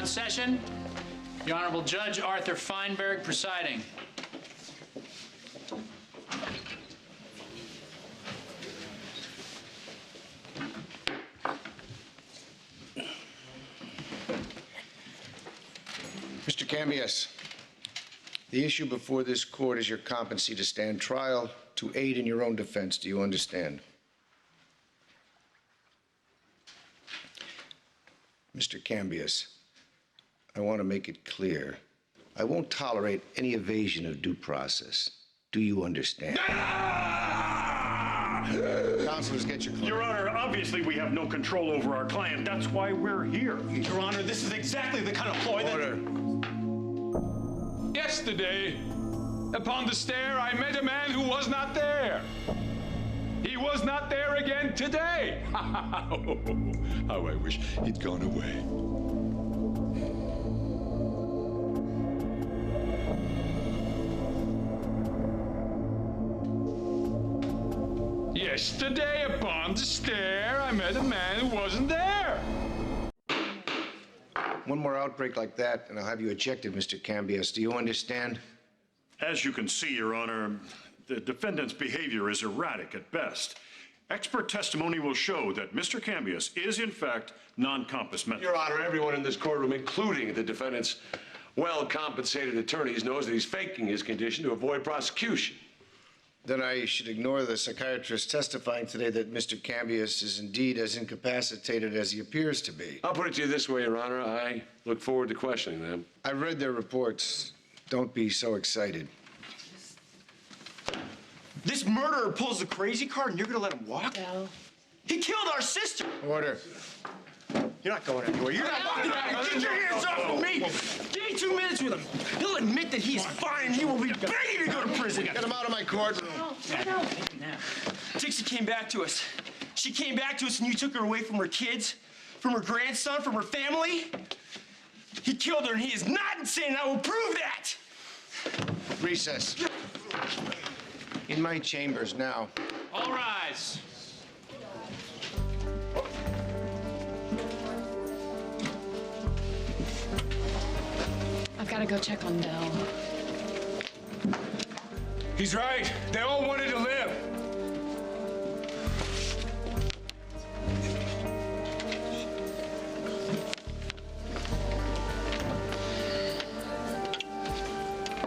in session. The Honorable Judge Arthur Feinberg presiding. Mr. Cambias, the issue before this court is your competency to stand trial to aid in your own defense. Do you understand? Mr. Cambias, I want to make it clear. I won't tolerate any evasion of due process. Do you understand? Counselors, get your client. Your Honor, obviously we have no control over our client. That's why we're here. Your Honor, this is exactly the kind of ploy that... Order. Yesterday, upon the stair, I met a man who was not there. He was not there again today. How I wish he'd gone away. Yesterday, upon the stair, I met a man who wasn't there. One more outbreak like that, and I'll have you ejected, Mr. Cambias. Do you understand? As you can see, Your Honor, the defendant's behavior is erratic at best. Expert testimony will show that Mr. Cambias is, in fact, non-compos mentis. Your Honor, everyone in this courtroom, including the defendant's well-compensated attorneys, knows that he's faking his condition to avoid prosecution. Then I should ignore the psychiatrist testifying today that Mr. Cambias is indeed as incapacitated as he appears to be. I'll put it to you this way, Your Honor. I look forward to questioning them. I read their reports. Don't be so excited. This murderer pulls the crazy card and you're gonna let him walk? No. He killed our sister! Order. You're not going anywhere. You're not walking out. Get your hands off of me! Give me 2 minutes with him. He'll admit that he is fine and he will be begging to go to prison. Get him out of my courtroom. No. Dixie came back to us. She came back to us and you took her away from her kids, from her grandson, from her family. He killed her and he is not insane and I will prove that! Recess. In my chambers now. All rise. I've got to go check on Dell. He's right. They all wanted to live.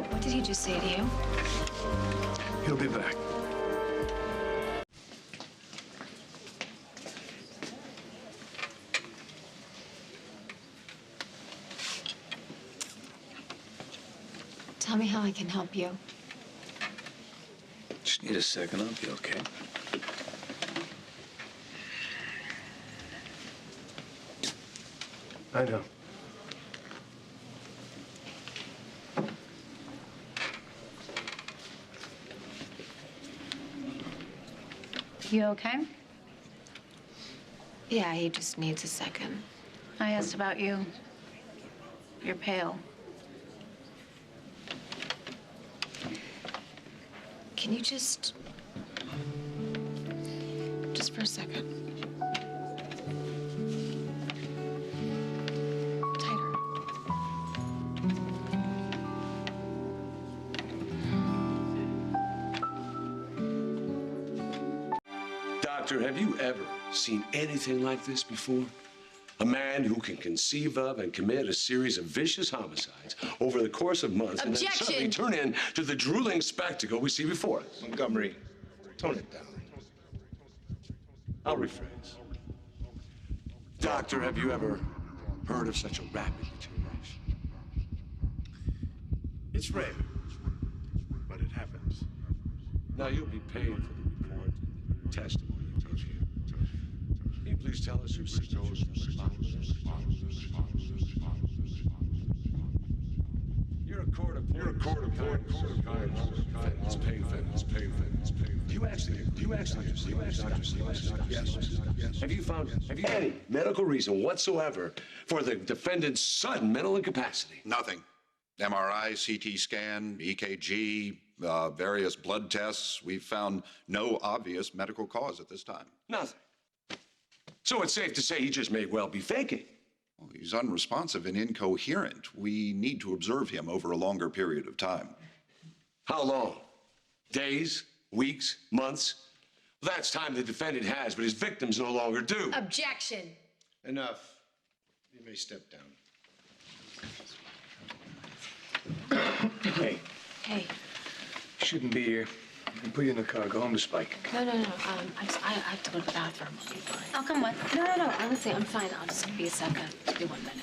What did he just say to you? He'll be back. Tell me how I can help you. Just need a second, I'll be okay. I know. You okay? Yeah, he just needs a second. I asked about you. You're pale. Can you just for a second. Tighter. Doctor, have you ever seen anything like this before? A man who can conceive of and commit a series of vicious homicides over the course of months and then suddenly turn into the drooling spectacle we see before us. Montgomery, tone it down. I'll rephrase. Doctor, have you ever heard of such a rapid deterioration? It's rare, but it happens. Now, you'll be paid for the report and testimony you give here. Can you please tell us your signatures from the bottom? You're a court appointed It's paid. Do you actually Yes. Have you any medical reason whatsoever for the defendant's sudden mental incapacity? Nothing. MRI, CT scan, EKG, various blood tests. We've found no obvious medical cause at this time. Nothing. So it's safe to say he just may well be faking. Well, he's unresponsive and incoherent. We need to observe him over a longer period of time. How long? Days? Weeks? Months? Well, that's time the defendant has, but his victims no longer do. Objection. Enough. You may step down. Hey, Hey. shouldn't be here. I'll put you in the car. Go home to Spike. No. I have to go to the bathroom. I'll be fine. I'll come with. No. Honestly, I'm fine. I'll just be a second. Just be 1 minute.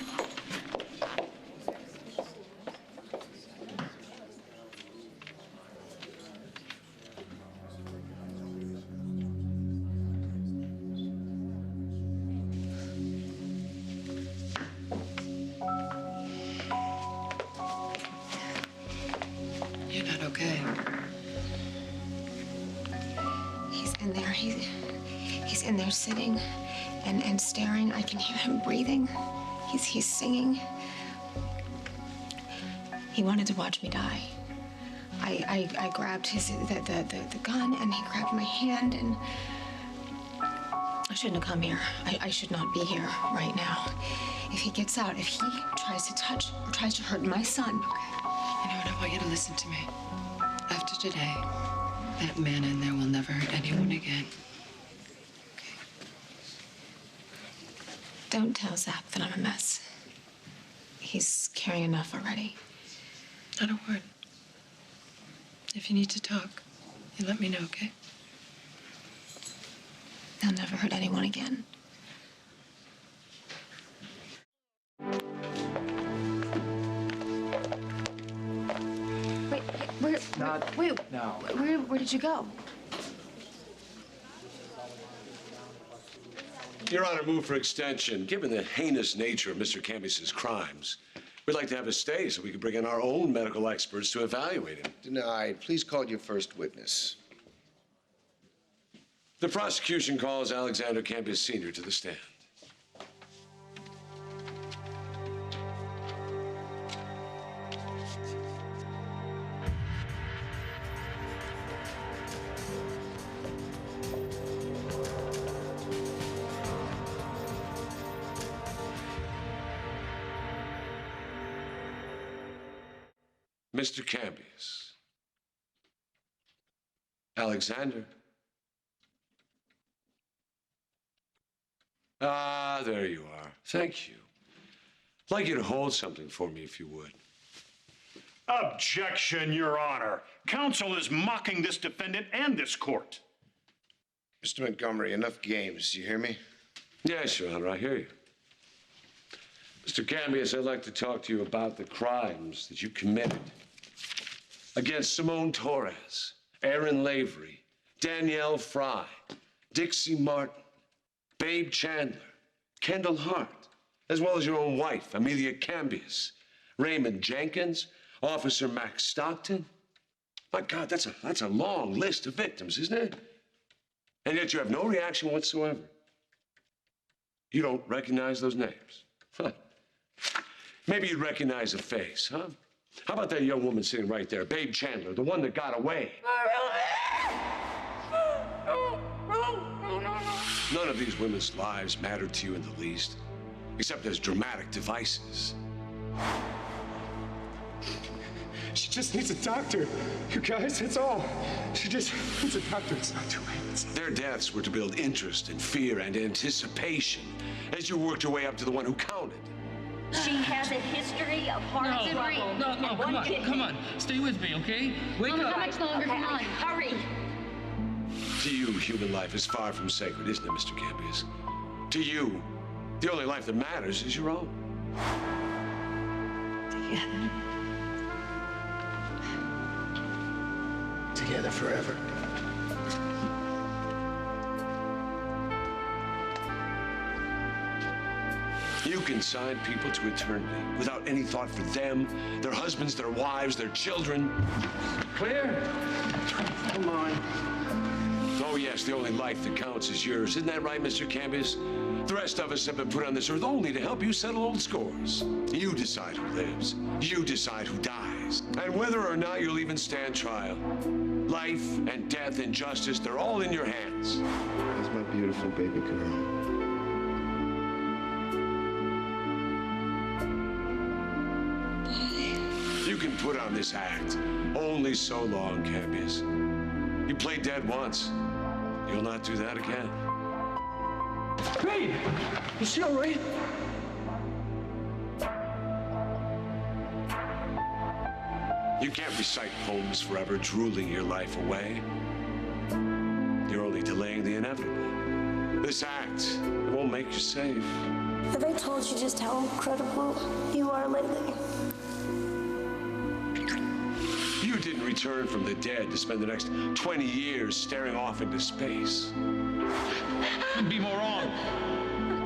You're not okay. He's in there. He's in there sitting and staring. I can hear him breathing. He's singing. He wanted to watch me die. I grabbed the gun and he grabbed my hand and I shouldn't have come here. I should not be here right now. If he gets out, if he tries to touch or tries to hurt my son. You know what? I want you to listen to me. After today, that man in there will never hurt anyone again. Okay? Don't tell Zap that I'm a mess. He's carrying enough already. Not a word. If you need to talk, you let me know, okay? He'll never hurt anyone again. Where did you go? Your Honor, move for extension. Given the heinous nature of Mr. Cambius's crimes, we'd like to have a stay so we can bring in our own medical experts to evaluate him. Denied. Please call your first witness. The prosecution calls Alexander Cambius Sr. to the stand. Mr. Cambius. Alexander. Ah, there you are. Thank you. I'd like you to hold something for me, if you would. Objection, Your Honor. Counsel is mocking this defendant and this court. Mr. Montgomery, enough games. You hear me? Yes, Your Honor, I hear you. Mr. Cambius, I'd like to talk to you about the crimes that you committed against Simone Torres, Aaron Lavery, Danielle Fry, Dixie Martin, Babe Chandler, Kendall Hart, as well as your own wife, Amelia Cambius, Raymond Jenkins, Officer Max Stockton. My God, that's a long list of victims, isn't it? And yet you have no reaction whatsoever. You don't recognize those names. Huh. Maybe you'd recognize a face, huh? How about that young woman sitting right there, Babe Chandler, the one that got away? None of these women's lives matter to you in the least, except as dramatic devices. She just needs a doctor. You guys, that's all. She just needs a doctor. It's not too late. Their deaths were to build interest and fear and anticipation as you worked your way up to the one who counted. She has a history of heart trouble. No, come on. Stay with me, okay? Wake up. How much longer? Come on. Hurry. To you, human life is far from sacred, isn't it, Mr. Cambius? To you, the only life that matters is your own. Together. Together forever. You can sign people to eternity without any thought for them, their husbands, their wives, their children. Clear? Come on. Oh, yes, the only life that counts is yours. Isn't that right, Mr. Cambius? The rest of us have been put on this earth only to help you settle old scores. You decide who lives. You decide who dies. And whether or not you'll even stand trial. Life and death and justice, they're all in your hands. That's my beautiful baby girl. can put on this act only so long, Cambius. You played dead once. You'll not do that again. Hey! Is she all right? You can't recite poems forever, drooling your life away. You're only delaying the inevitable. This act, it won't make you safe. Have I told you just how incredible you are lately? You didn't return from the dead to spend the next 20 years staring off into space. Couldn't be more wrong.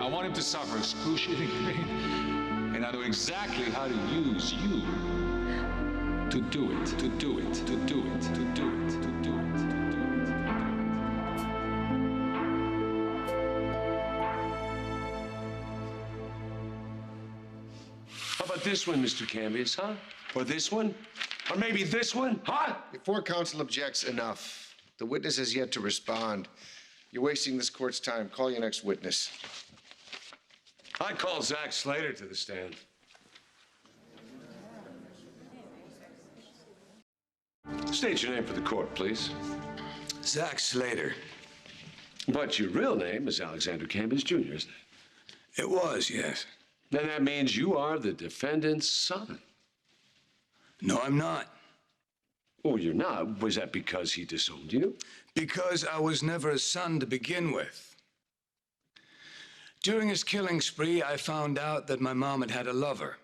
I want him to suffer excruciating pain, and I know exactly how to use you to do it, to do it, to do it, to do it, to do it, to do it. How about this one, Mr. Cambius, huh? Or this one? Or maybe this one, huh? Before counsel objects, enough. The witness has yet to respond. You're wasting this court's time. Call your next witness. I call Zach Slater to the stand. State your name for the court, please. Zach Slater. But your real name is Alexander Cambius Jr., isn't it? It was, yes. Then that means you are the defendant's son. No, I'm not. Oh, you're not? Was that because he disowned you? Because I was never a son to begin with. During his killing spree, I found out that my mom had a lover,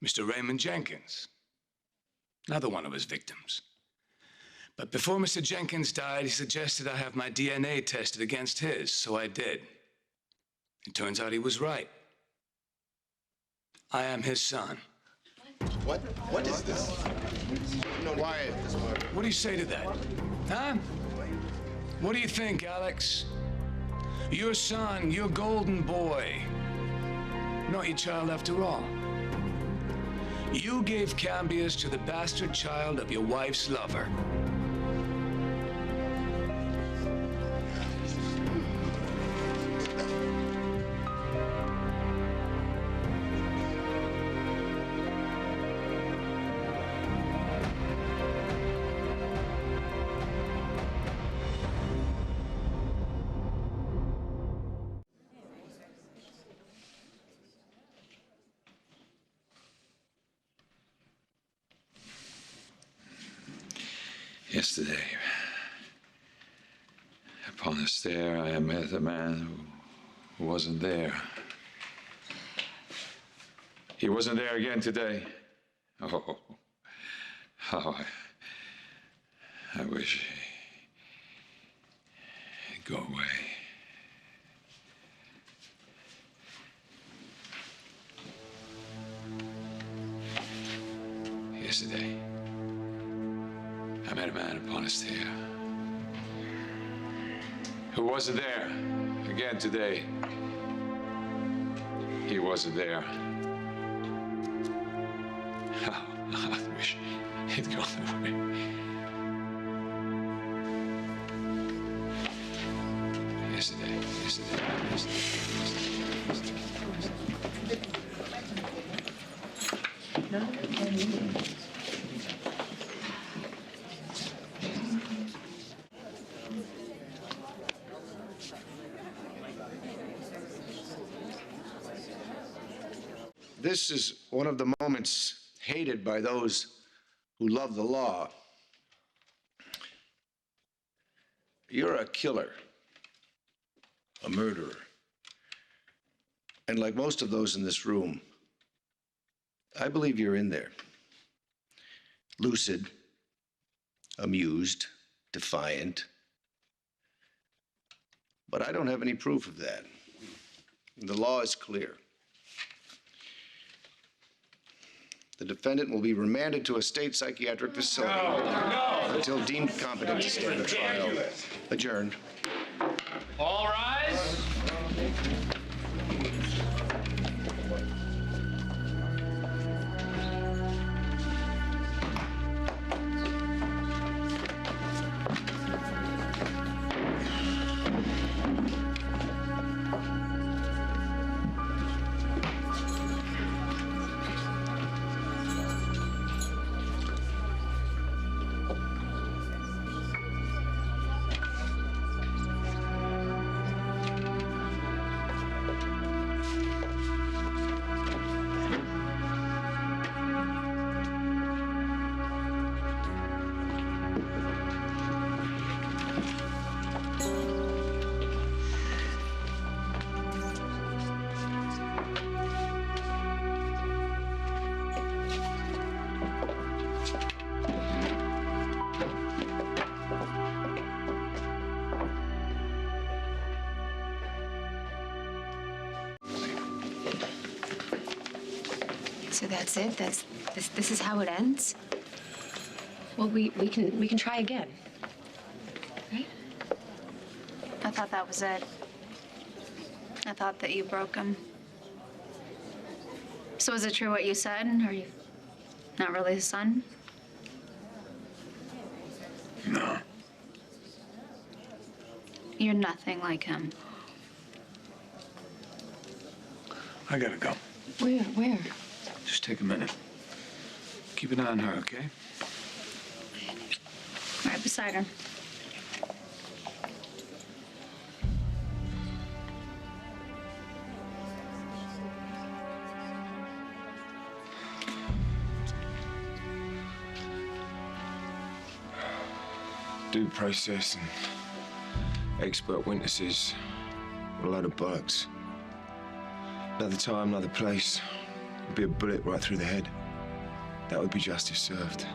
Mr. Raymond Jenkins, another one of his victims. But before Mr. Jenkins died, he suggested I have my DNA tested against his, so I did. It turns out he was right. I am his son. What? What is this? No, Wyatt. What do you say to that? Huh? What do you think, Alex? Your son, your golden boy. Not your child after all. You gave Cambius to the bastard child of your wife's lover. Yesterday, upon the stair, I met a man who wasn't there. He wasn't there again today. Oh, how I wish he'd go away. Yesterday, I met a man upon a stair who wasn't there again today. He wasn't there. How I wish he'd gone away. Yesterday. This is one of the moments hated by those who love the law. You're a killer, a murderer. And like most of those in this room, I believe you're in there. Lucid, amused, defiant. But I don't have any proof of that. The law is clear. The defendant will be remanded to a state psychiatric facility until deemed competent to stand trial. Adjourned. All rise. So that's it? This is how it ends? Well, we can try again. Right? I thought that was it. I thought that you broke him. So is it true what you said? Are you not really his son? No. You're nothing like him. I gotta go. Where? Just take a minute. Keep an eye on her, okay? Right beside her. Due process and expert witnesses, a load of bollocks. Another time, another place, it'd be a bullet right through the head. That would be justice served.